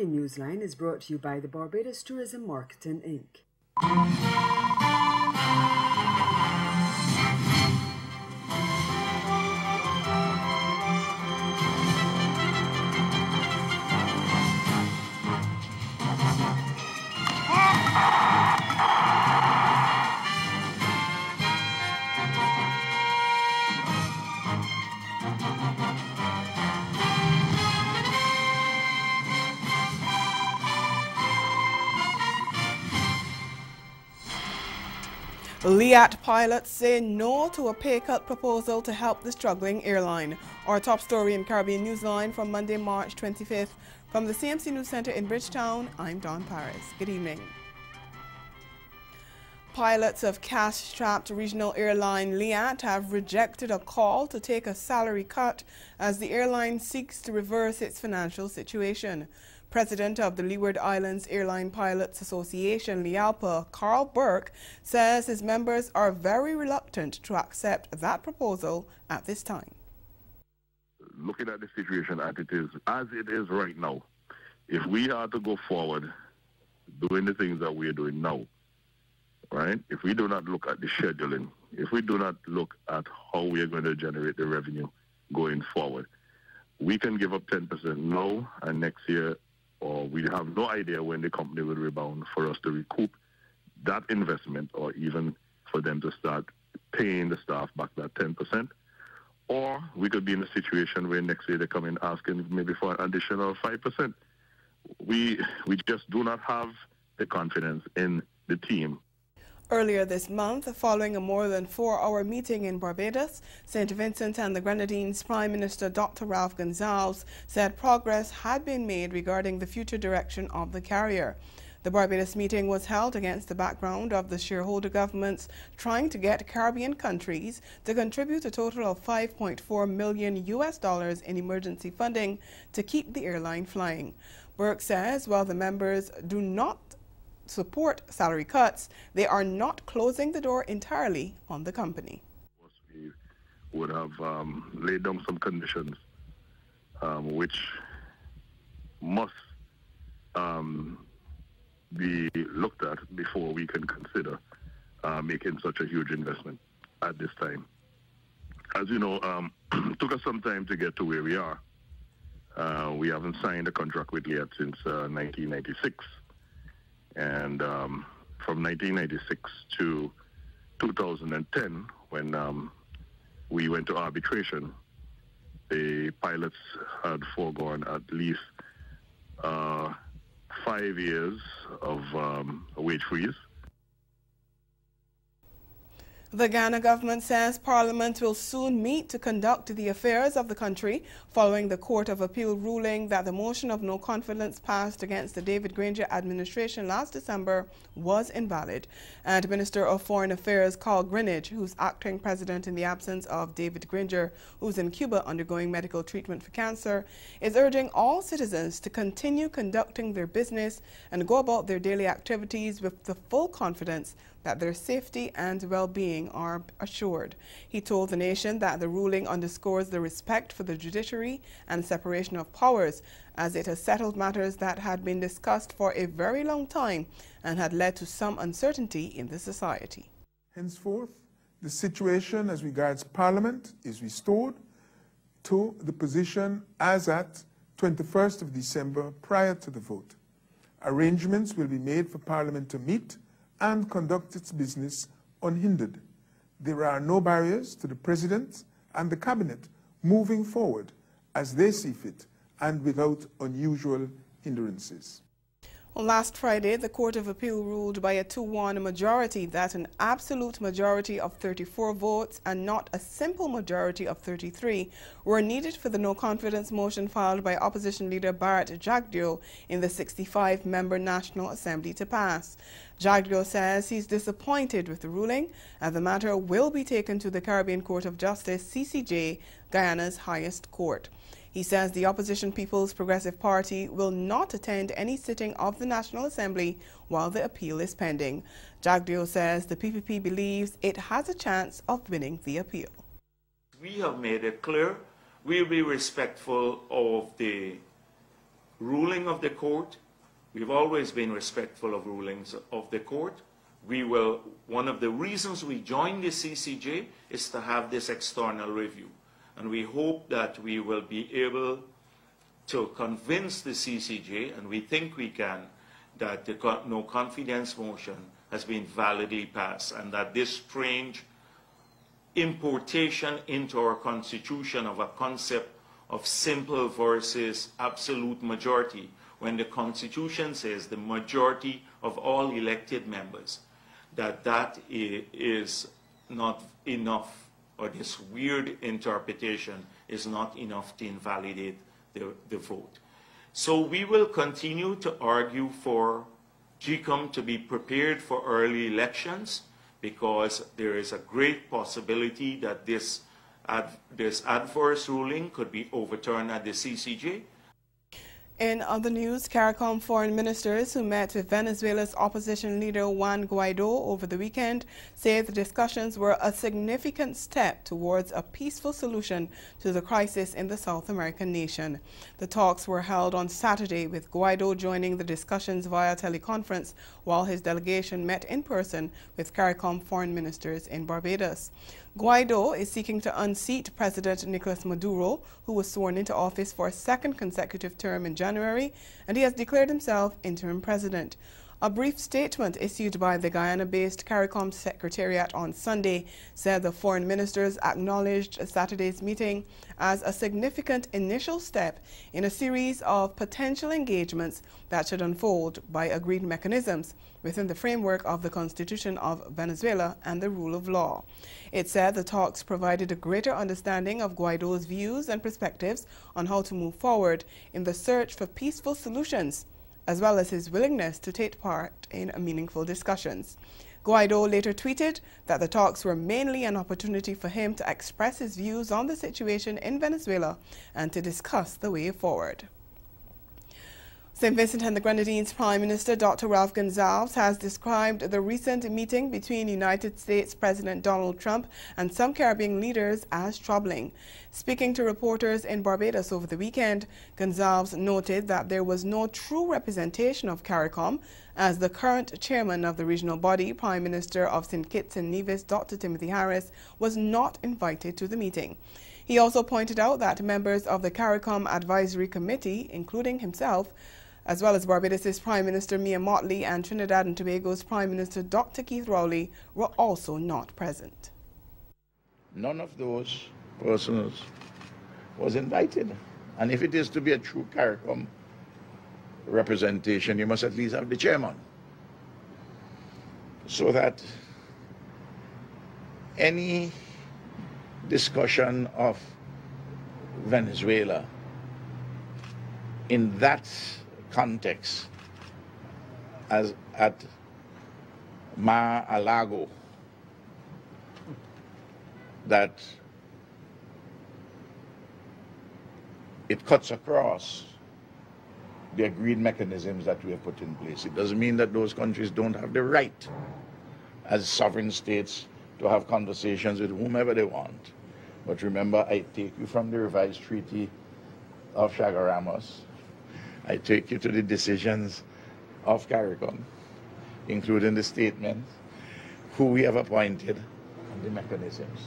Caribbean Newsline is brought to you by the Barbados Tourism Marketing, Inc. LIAT pilots say no to a pay cut proposal to help the struggling airline. Our top story in Caribbean Newsline from Monday, March 25th. From the CMC News Center in Bridgetown, I'm Dawn Paris. Good evening. Pilots of cash-strapped regional airline LIAT have rejected a call to take a salary cut as the airline seeks to reverse its financial situation. President of the Leeward Islands Airline Pilots Association, LIALPA, Carl Burke, says his members are very reluctant to accept that proposal at this time. Looking at the situation as it is right now, if we are to go forward doing the things that we are doing now, right? If we do not look at the scheduling, if we do not look at how we are going to generate the revenue going forward, we can give up 10% now, and next year, or we have no idea when the company will rebound for us to recoup that investment, or even for them to start paying the staff back that 10%. Or we could be in a situation where next year they come in asking maybe for an additional 5%. We just do not have the confidence in the team. Earlier this month, following a more than 4-hour meeting in Barbados, St. Vincent and the Grenadines Prime Minister Dr. Ralph Gonsalves said progress had been made regarding the future direction of the carrier. The Barbados meeting was held against the background of the shareholder governments trying to get Caribbean countries to contribute a total of $5.4 million in emergency funding to keep the airline flying. Burke says while the members do not support salary cuts, they are not closing the door entirely on the company. We would have laid down some conditions which must be looked at before we can consider making such a huge investment at this time. As you know, it took us some time to get to where we are. We haven't signed a contract with LIAT since 1996. And from 1996 to 2010, when we went to arbitration, the pilots had foregone at least 5 years of a wage freeze. The Ghana government says Parliament will soon meet to conduct the affairs of the country following the Court of Appeal ruling that the motion of no confidence passed against the David Granger administration last December was invalid. And Minister of Foreign Affairs Carl Greenidge, who's acting president in the absence of David Granger, who's in Cuba undergoing medical treatment for cancer, is urging all citizens to continue conducting their business and go about their daily activities with the full confidence that their safety and well-being are assured. He told the nation that the ruling underscores the respect for the judiciary and separation of powers, as it has settled matters that had been discussed for a very long time and had led to some uncertainty in the society. Henceforth, the situation as regards Parliament is restored to the position as at 21st of December prior to the vote. Arrangements will be made for Parliament to meet and conduct its business unhindered. There are no barriers to the President and the Cabinet moving forward as they see fit and without unusual hindrances. Well, last Friday, the Court of Appeal ruled by a 2-1 majority that an absolute majority of 34 votes and not a simple majority of 33 were needed for the no-confidence motion filed by opposition leader Barrett Jagdeo in the 65-member National Assembly to pass. Jagdeo says he's disappointed with the ruling and the matter will be taken to the Caribbean Court of Justice, CCJ, Guyana's highest court. He says the opposition People's Progressive Party will not attend any sitting of the National Assembly while the appeal is pending. Jagdeo says the PPP believes it has a chance of winning the appeal. We have made it clear we will be respectful of the ruling of the court. We've always been respectful of rulings of the court. One of the reasons we joined the CCJ is to have this external review. And we hope that we will be able to convince the CCJ, and we think we can, that the no confidence motion has been validly passed, and that this strange importation into our constitution of a concept of simple versus absolute majority, when the constitution says the majority of all elected members, that is not enough, or this weird interpretation is not enough to invalidate the vote. So we will continue to argue for GCOM to be prepared for early elections, because there is a great possibility that this adverse ruling could be overturned at the CCJ. In other news, CARICOM foreign ministers who met with Venezuela's opposition leader Juan Guaido over the weekend say the discussions were a significant step towards a peaceful solution to the crisis in the South American nation. The talks were held on Saturday, with Guaido joining the discussions via teleconference, while his delegation met in person with CARICOM foreign ministers in Barbados. Guaido is seeking to unseat President Nicolas Maduro, who was sworn into office for a second consecutive term in January, and he has declared himself interim president. A brief statement issued by the Guyana-based CARICOM Secretariat on Sunday said the foreign ministers acknowledged Saturday's meeting as a significant initial step in a series of potential engagements that should unfold by agreed mechanisms within the framework of the Constitution of Venezuela and the rule of law. It said the talks provided a greater understanding of Guaido's views and perspectives on how to move forward in the search for peaceful solutions, as well as his willingness to take part in meaningful discussions. Guaido later tweeted that the talks were mainly an opportunity for him to express his views on the situation in Venezuela and to discuss the way forward. St. Vincent and the Grenadines Prime Minister Dr. Ralph Gonsalves has described the recent meeting between United States President Donald Trump and some Caribbean leaders as troubling. Speaking to reporters in Barbados over the weekend, Gonsalves noted that there was no true representation of CARICOM, as the current chairman of the regional body, Prime Minister of St. Kitts and Nevis, Dr. Timothy Harris, was not invited to the meeting. He also pointed out that members of the CARICOM Advisory Committee, including himself, as well as Barbados' Prime Minister Mia Mottley and Trinidad and Tobago's Prime Minister Dr. Keith Rowley, were also not present. None of those persons was invited. And if it is to be a true CARICOM representation, you must at least have the chairman, so that any discussion of Venezuela in that context, as at Mar-a-Lago, that it cuts across the agreed mechanisms that we have put in place. It doesn't mean that those countries don't have the right as sovereign states to have conversations with whomever they want. But remember, I take you from the revised treaty of Chaguaramas. I take you to the decisions of CARICOM, including the statements, who we have appointed, and the mechanisms.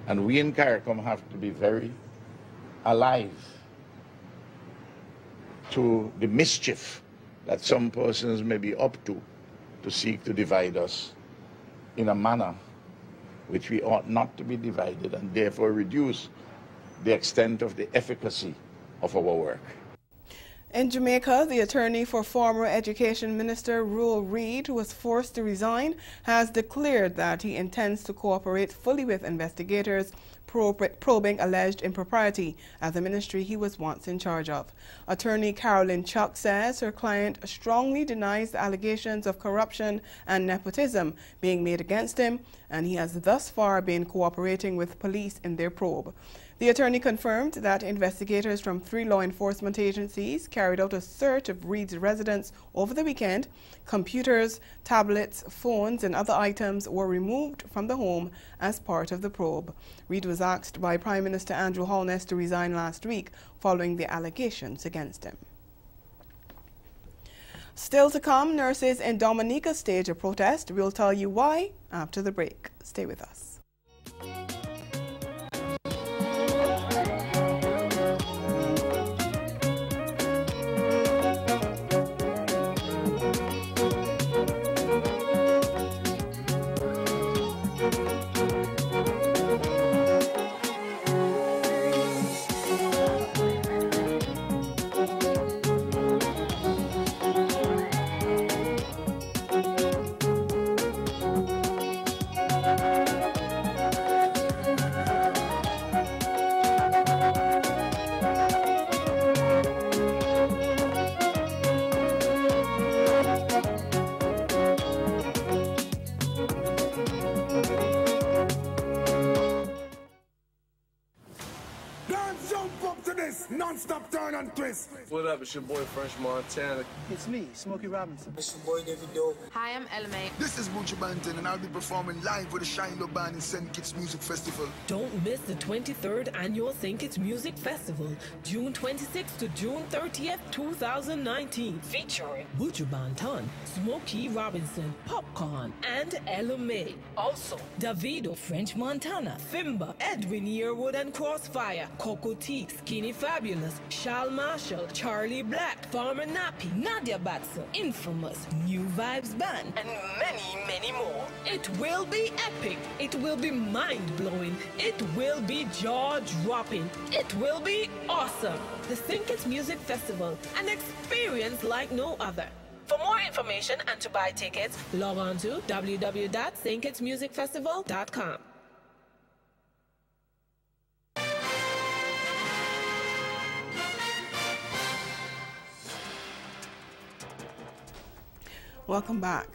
And we in CARICOM have to be very alive to the mischief that some persons may be up to seek to divide us in a manner which we ought not to be divided, and therefore reduce the extent of the efficacy of our work. In Jamaica, the attorney for former Education Minister Ruel Reid, who was forced to resign, has declared that he intends to cooperate fully with investigators probing alleged impropriety at the ministry he was once in charge of. Attorney Carolyn Chuck says her client strongly denies the allegations of corruption and nepotism being made against him, and he has thus far been cooperating with police in their probe. The attorney confirmed that investigators from 3 law enforcement agencies carried out a search of Reed's residence over the weekend. Computers, tablets, phones, and other items were removed from the home as part of the probe. Reed was asked by Prime Minister Andrew Holness to resign last week following the allegations against him. Still to come, nurses in Dominica stage a protest. We'll tell you why after the break. Stay with us. Non-stop turn and twist. What up? It's your boy French Montana. It's me, Smokey Robinson. It's your boy David Doe. Hi, I'm Elme. This is Bucci Banton, and I'll be performing live with the Shiloh Band in St. Kitts Music Festival. Don't miss the 23rd Annual St. Kitts Music Festival, June 26th to June 30th, 2019. Featuring Bucci Banton, Smokey Robinson, Popcorn, and Elme. Also, Davido, French Montana, Fimba, Edwin Yearwood and Crossfire, Coco T, Skinny Fabulous, Shal Marshall, Charlie Black, Farmer Nappy, Nadia Batson, Infamous, New Vibes Band, and many, many more. It will be epic. It will be mind-blowing. It will be jaw-dropping. It will be awesome. The St. Kitts Music Festival, an experience like no other. For more information and to buy tickets, log on to www.stkittsmusicfestival.com. Welcome back.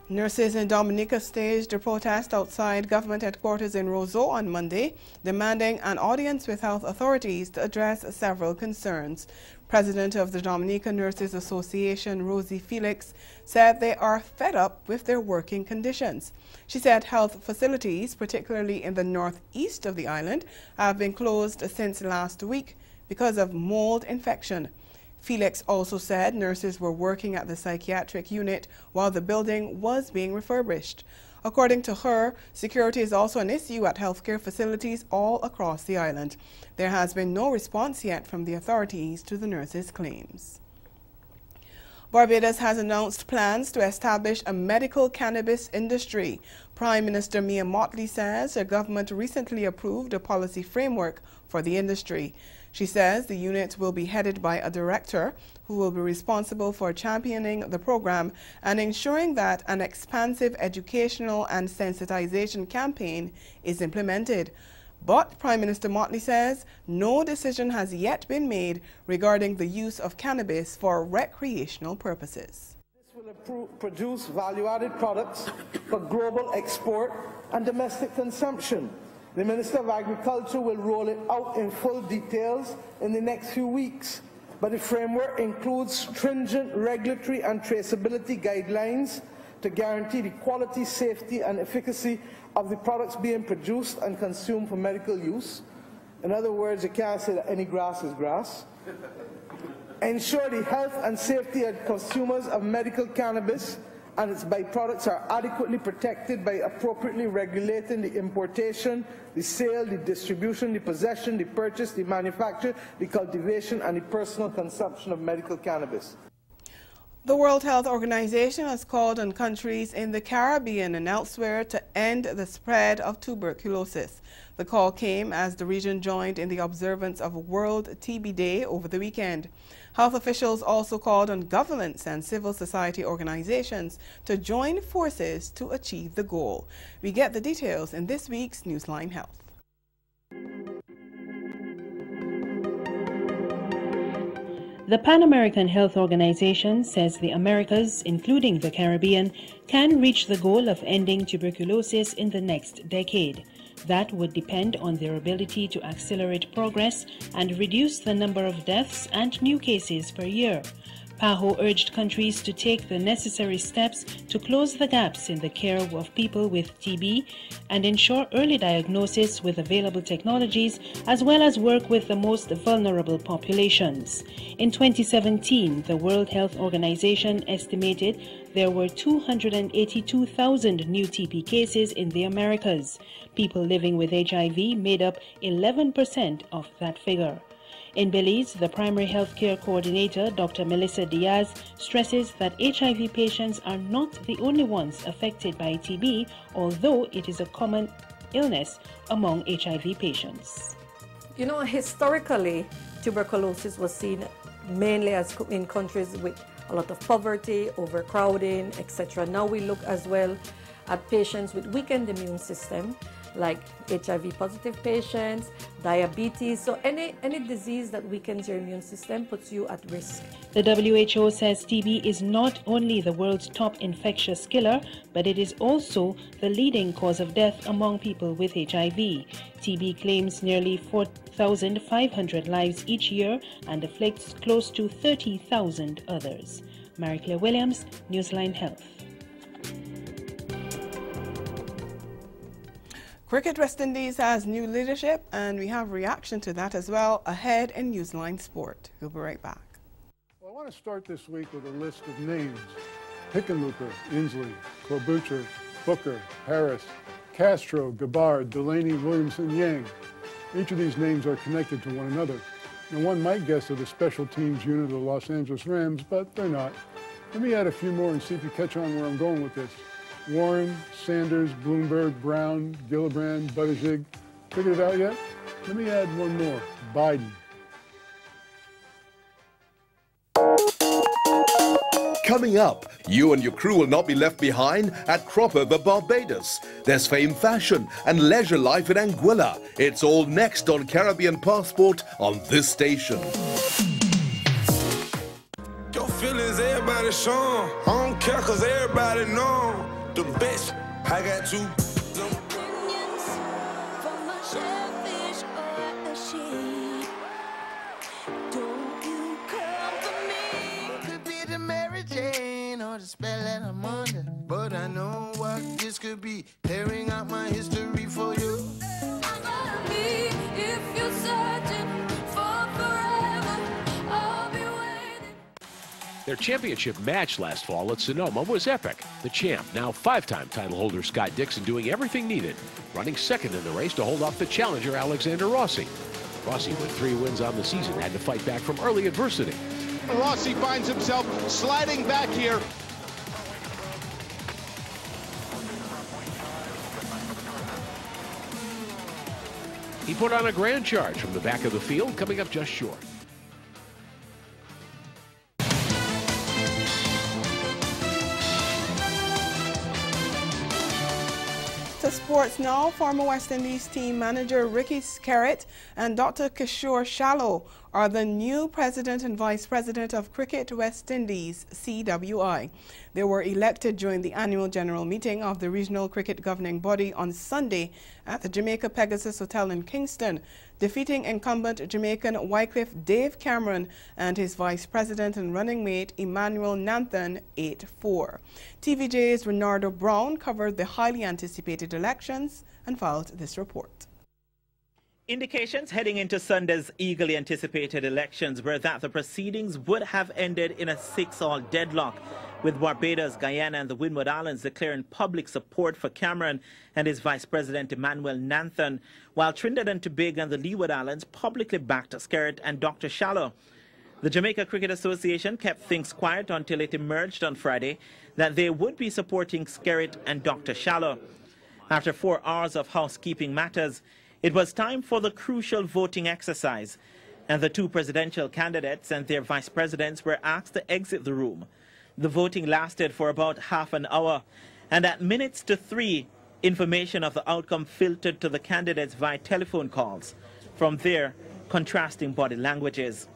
Nurses in Dominica staged a protest outside government headquarters in Roseau on Monday, demanding an audience with health authorities to address several concerns. President of the Dominica Nurses Association, Rosie Felix, said they are fed up with their working conditions. She said health facilities, particularly in the northeast of the island, have been closed since last week because of mold infection. Felix also said nurses were working at the psychiatric unit while the building was being refurbished. According to her, security is also an issue at healthcare facilities all across the island. There has been no response yet from the authorities to the nurses' claims. Barbados has announced plans to establish a medical cannabis industry. Prime Minister Mia Mottley says her government recently approved a policy framework for the industry. She says the unit will be headed by a director who will be responsible for championing the program and ensuring that an expansive educational and sensitization campaign is implemented. But Prime Minister Mottley says no decision has yet been made regarding the use of cannabis for recreational purposes. This will produce value-added products for global export and domestic consumption. The Minister of Agriculture will roll it out in full details in the next few weeks, but the framework includes stringent regulatory and traceability guidelines to guarantee the quality, safety, and efficacy of the products being produced and consumed for medical use. In other words, you can't say that any grass is grass. Ensure the health and safety of consumers of medical cannabis and its byproducts are adequately protected by appropriately regulating the importation, the sale, the distribution, the possession, the purchase, the manufacture, the cultivation, and the personal consumption of medical cannabis. The World Health Organization has called on countries in the Caribbean and elsewhere to end the spread of tuberculosis. The call came as the region joined in the observance of World TB Day over the weekend. Health officials also called on governments and civil society organizations to join forces to achieve the goal. We get the details in this week's Newsline Health. The Pan American Health Organization says the Americas, including the Caribbean, can reach the goal of ending tuberculosis in the next decade. That would depend on their ability to accelerate progress and reduce the number of deaths and new cases per year. PAHO urged countries to take the necessary steps to close the gaps in the care of people with TB and ensure early diagnosis with available technologies, as well as work with the most vulnerable populations. In 2017, the World Health Organization estimated there were 282,000 new TB cases in the Americas. People living with HIV made up 11% of that figure. In Belize, the primary health care coordinator, Dr. Melissa Diaz, stresses that HIV patients are not the only ones affected by TB, although it is a common illness among HIV patients. You know, historically, tuberculosis was seen mainly as in countries with a lot of poverty, overcrowding, etc. Now we look as well at patients with weakened immune system, like HIV-positive patients, diabetes. So any disease that weakens your immune system puts you at risk. The WHO says TB is not only the world's top infectious killer, but it is also the leading cause of death among people with HIV. TB claims nearly 4,500 lives each year and afflicts close to 30,000 others. Marie-Claire Williams, Newsline Health. Cricket West Indies has new leadership, and we have reaction to that as well ahead in Newsline Sport. We'll be right back. Well, I want to start this week with a list of names. Hickenlooper, Inslee, Klobuchar, Booker, Harris, Castro, Gabbard, Delaney, Williamson, Yang. Each of these names are connected to one another. Now, one might guess they're the special teams unit of the Los Angeles Rams, but they're not. Let me add a few more and see if you catch on where I'm going with this. Warren, Sanders, Bloomberg, Brown, Gillibrand, Buttigieg. Figured it out yet? Let me add one more. Biden. Coming up, you and your crew will not be left behind at Crop Over Barbados. There's fame fashion and leisure life in Anguilla. It's all next on Caribbean Passport on this station. Your feelings, everybody shown. I don't care cause everybody know. The best, I got two. Opinions from a shellfish or a sheep. Don't you come for me. Could be the Mary Jane or the spell that I'm under. But I know what this could be. Tearing out my history for you. I'm gonna be if you're searching for forever. I'll be waiting. Their championship match last fall at Sonoma was epic. The champ, now five-time title holder Scott Dixon, doing everything needed, running second in the race to hold off the challenger Alexander Rossi. Rossi, with 3 wins on the season, had to fight back from early adversity. Rossi finds himself sliding back here. He put on a grand charge from the back of the field, coming up just short. To sports now, former West Indies team manager Ricky Skerritt and Dr. Kishore Shallow are the new president and vice president of Cricket West Indies, CWI. They were elected during the annual general meeting of the regional cricket governing body on Sunday at the Jamaica Pegasus Hotel in Kingston, defeating incumbent Jamaican Wycliffe Dave Cameron and his vice president and running mate Emmanuel Nanthan 8-4. TVJ's Renardo Brown covered the highly anticipated elections and filed this report. Indications heading into Sunday's eagerly anticipated elections were that the proceedings would have ended in a 6-all deadlock, with Barbados, Guyana and the Windward Islands declaring public support for Cameron and his Vice President Emmanuel Nanthan, while Trinidad and Tobago and the Leeward Islands publicly backed Skerritt and Dr. Shallow. The Jamaica Cricket Association kept things quiet until it emerged on Friday that they would be supporting Skerritt and Dr. Shallow. After 4 hours of housekeeping matters, it was time for the crucial voting exercise, and the 2 presidential candidates and their vice presidents were asked to exit the room. The voting lasted for about half an hour, and at minutes to 3, information of the outcome filtered to the candidates via telephone calls. From there, contrasting body languages.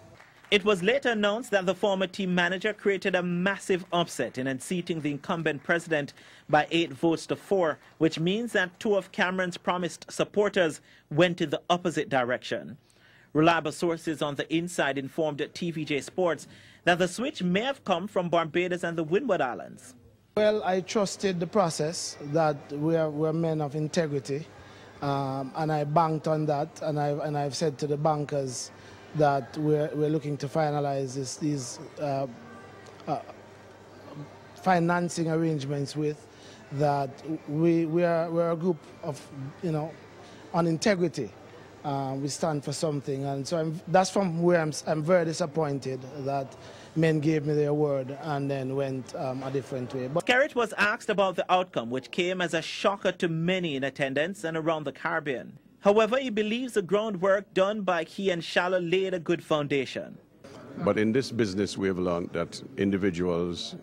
It was later announced that the former team manager created a massive upset in unseating the incumbent president by 8 votes to 4, which means that 2 of Cameron's promised supporters went in the opposite direction. Reliable sources on the inside informed TVJ Sports that the switch may have come from Barbados and the Windward Islands. Well, I trusted the process, that we're men of integrity, and I banked on that, and I've said to the bankers that we're looking to finalize these financing arrangements with, that we're a group of, on integrity. We stand for something, and so that's from where I'm very disappointed that men gave me their word and then went a different way. But Skerritt was asked about the outcome, which came as a shocker to many in attendance and around the Caribbean. However, he believes the groundwork done by he and Shallow laid a good foundation. But in this business, we have learned that individuals,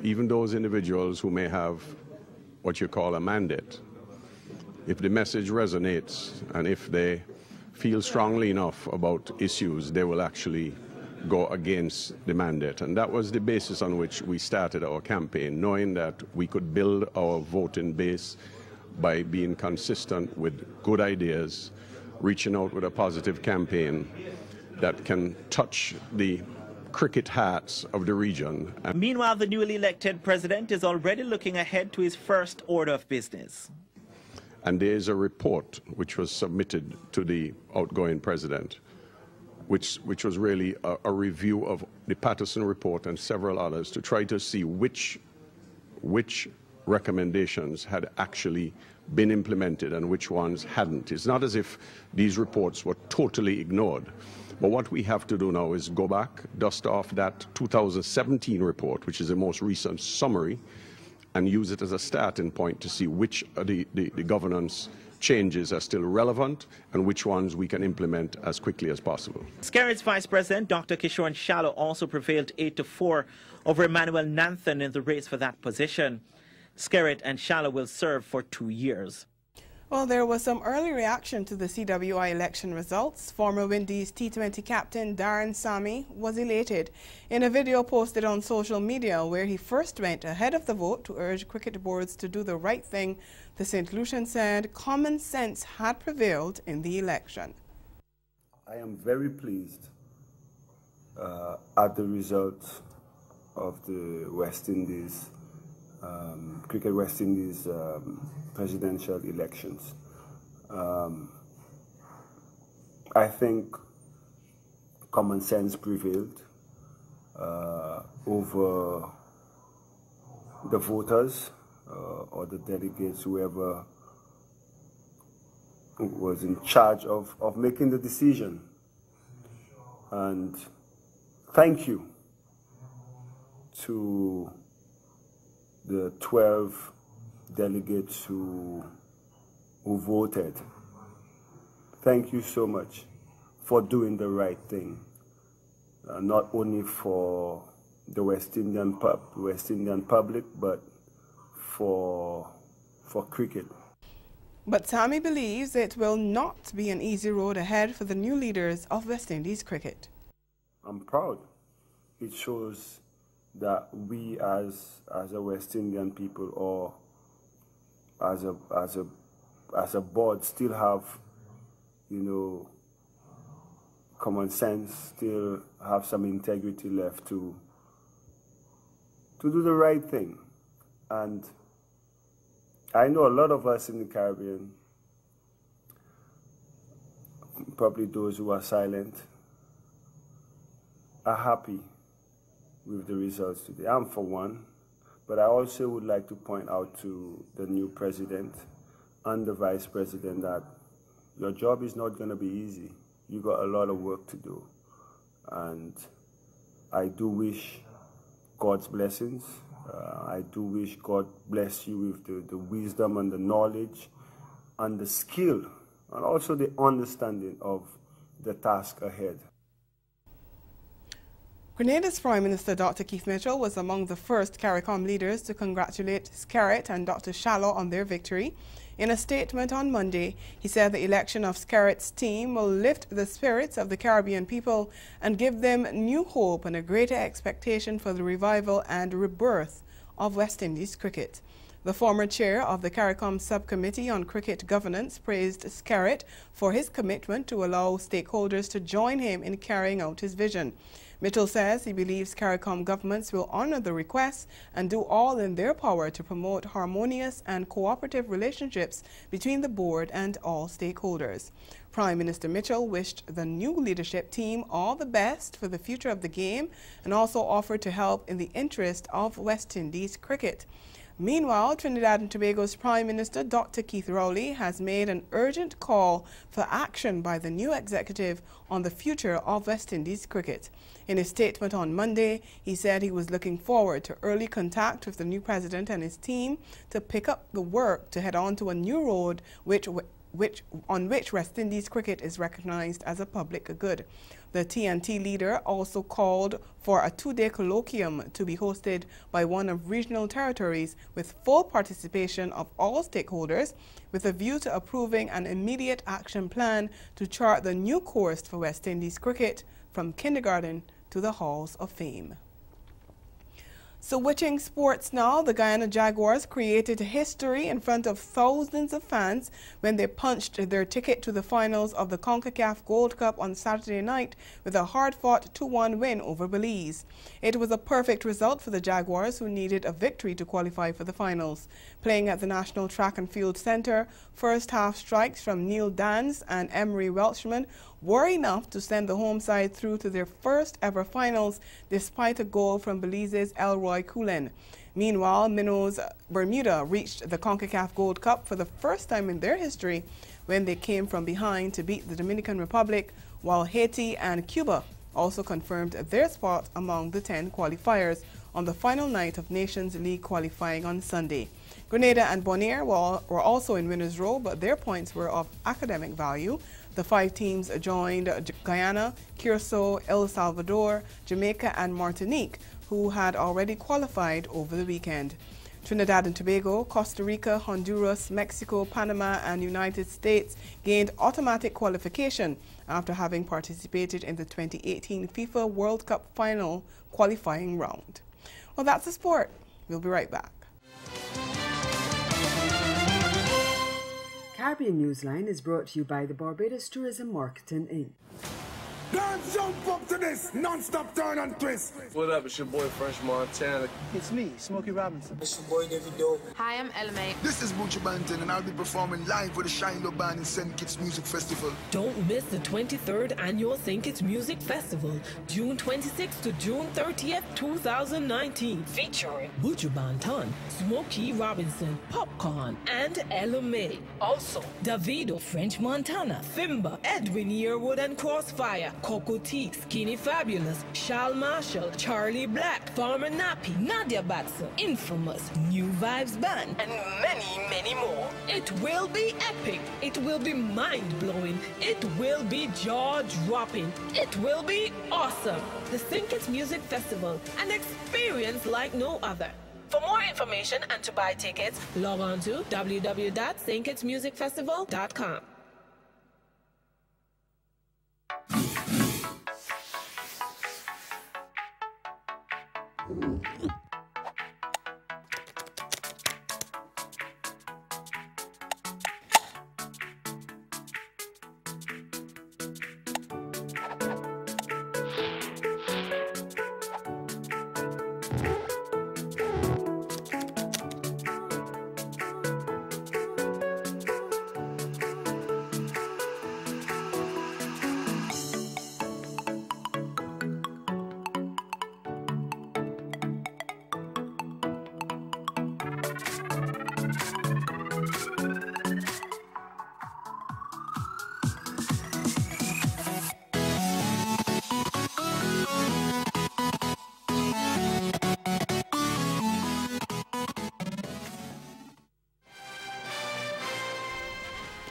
even those individuals who may have what you call a mandate, if the message resonates and if they feel strongly enough about issues, they will actually go against the mandate. And that was the basis on which we started our campaign, knowing that we could build our voting base by being consistent with good ideas, reaching out with a positive campaign that can touch the cricket hearts of the region. Meanwhile, the newly elected president is already looking ahead to his first order of business. And there is a report which was submitted to the outgoing president, which was really a review of the Patterson report and several others to try to see which recommendations had actually been implemented and which ones hadn't. It's not as if these reports were totally ignored. But what we have to do now is go back, dust off that 2017 report, which is the most recent summary, and use it as a starting point to see which of the governance changes are still relevant and which ones we can implement as quickly as possible. Skerritt's Vice President, Dr. Kishore Shallow, also prevailed 8-4 over Emmanuel Nanthan in the race for that position. Skerritt and Shallow will serve for 2 years. Well, there was some early reaction to the CWI election results. Former Windies T20 captain Darren Sammy was elated in a video posted on social media where he first went ahead of the vote to urge cricket boards to do the right thing. The St. Lucian said common sense had prevailed in the election. I am very pleased at the result of the West Indies Cricket West Indies presidential elections. I think common sense prevailed over the voters or the delegates, whoever was in charge of making the decision. And thank you to the 12 delegates who voted. Thank you so much for doing the right thing, not only for the West Indian public, but for cricket. But Sammy believes it will not be an easy road ahead for the new leaders of West Indies cricket. I'm proud. It shows that we as a West Indian people, or as a board, still have, common sense, still have some integrity left to do the right thing. And I know a lot of us in the Caribbean, probably those who are silent, are happy with the results today. I'm for one, but I also would like to point out to the new president and the vice president that your job is not going to be easy. You got a lot of work to do. And I do wish God's blessings. I do wish God bless you with the wisdom and the knowledge and the skill and also the understanding of the task ahead. Grenada's Prime Minister Dr. Keith Mitchell was among the first CARICOM leaders to congratulate Skerritt and Dr. Shallow on their victory. In a statement on Monday, he said the election of Scarrett's team will lift the spirits of the Caribbean people and give them new hope and a greater expectation for the revival and rebirth of West Indies cricket. The former chair of the CARICOM Subcommittee on Cricket Governance praised Scarrett for his commitment to allow stakeholders to join him in carrying out his vision. Mitchell says he believes CARICOM governments will honor the requests and do all in their power to promote harmonious and cooperative relationships between the board and all stakeholders. Prime Minister Mitchell wished the new leadership team all the best for the future of the game and also offered to help in the interest of West Indies cricket. Meanwhile, Trinidad and Tobago's Prime Minister Dr. Keith Rowley has made an urgent call for action by the new executive on the future of West Indies cricket. In his statement on Monday, he said he was looking forward to early contact with the new president and his team to pick up the work to head on to a new road on which West Indies cricket is recognized as a public good. The TNT leader also called for a two-day colloquium to be hosted by one of regional territories with full participation of all stakeholders, with a view to approving an immediate action plan to chart the new course for West Indies cricket from kindergarten to the halls of fame. Switching sports now, the Guyana Jaguars created history in front of thousands of fans when they punched their ticket to the finals of the CONCACAF Gold Cup on Saturday night with a hard-fought 2-1 win over Belize. It was a perfect result for the Jaguars, who needed a victory to qualify for the finals. Playing at the National Track and Field Centre, first-half strikes from Neil Dans and Emery Welshman were enough to send the home side through to their first-ever finals, despite a goal from Belize's Elroy Cullen. Meanwhile, Minnows Bermuda reached the CONCACAF Gold Cup for the first time in their history when they came from behind to beat the Dominican Republic, while Haiti and Cuba also confirmed their spot among the 10 qualifiers on the final night of Nations League qualifying on Sunday. Grenada and Bonaire were also in winners' row, but their points were of academic value. The 5 teams joined Guyana, Curacao, El Salvador, Jamaica and Martinique, who had already qualified over the weekend. Trinidad and Tobago, Costa Rica, Honduras, Mexico, Panama and United States gained automatic qualification after having participated in the 2018 FIFA World Cup final qualifying round. Well, that's the sport. We'll be right back. Caribbean Newsline is brought to you by the Barbados Tourism Marketing Inc. Don't jump up to this non-stop turn and twist. What up, it's your boy French Montana. It's me, Smokey Robinson. It's your boy David Doe. Hi, I'm Elme. This is Buju Banton, and I'll be performing live with the Shiloh Band in St. Kitts Music Festival. Don't miss the 23rd Annual St. Kitts Music Festival, June 26th to June 30th, 2019. Featuring Buju Banton, Smokey Robinson, Popcorn, and Elme. Also, Davido, French Montana, Fimba, Edwin Yearwood and Crossfire, Coco T, Skinny Fabulous, Shal Marshall, Charlie Black, Farmer Nappy, Nadia Batson, Infamous, New Vibes Band, and many, many more. It will be epic. It will be mind-blowing. It will be jaw-dropping. It will be awesome. The St. Kitts Music Festival, an experience like no other. For more information and to buy tickets, log on to www.stkittsmusicfestival.com.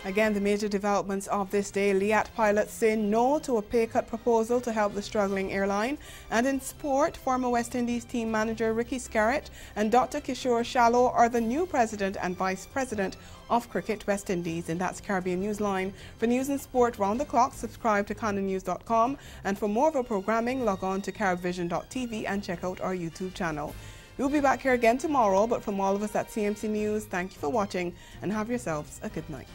Again, the major developments of this day: Liat pilots say no to a pay cut proposal to help the struggling airline. And in sport, former West Indies team manager Ricky Scarrett and Dr. Kishore Shallow are the new president and vice president of Cricket West Indies. And that's Caribbean Newsline. For news and sport round the clock, subscribe to CanonNews.com. And for more of our programming, log on to caribvision.tv and check out our YouTube channel. We'll be back here again tomorrow, but from all of us at CMC News, thank you for watching and have yourselves a good night.